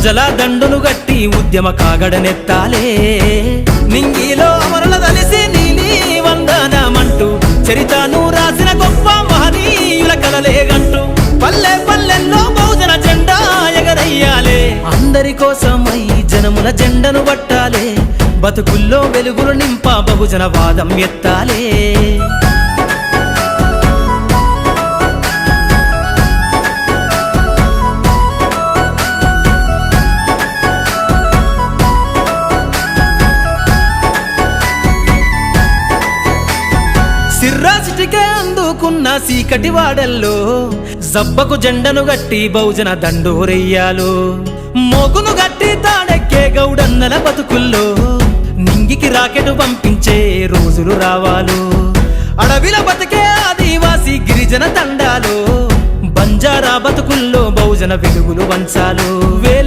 ప్రజల దండును గట్టి ఉద్యమ కాగడనెత్తాలే నింగిలో అమరుల దలిసి నీలి వందనమంటూ చరితను రాసిన గొప్ప మహనీయుల కలలేగంటూ పల్లె పల్లెల్లో బహుజన జెండా ఎగరయ్యాలే అందరి కోసమై జనముల జెండను పట్టాలే బతుకుల్లో వెలుగులు నింప బహుజన వాదం ఎత్తాలే సిర్రాసిటికే అందుకున్న సీకటి వాడల్లో జబ్బకు జెండను గట్టి బహుజన దండోరెయ్యాలు మోగును గట్టి తాడెక్కే గౌడన్నల బతుకుల్లో నింగికి రాకెట్ పంపించే రోజులు రావాలు అడవిల బతికే ఆదివాసి గిరిజన తండాలు బంజారా బతుకుల్లో బహుజన వెలుగులు వంచాలు వేల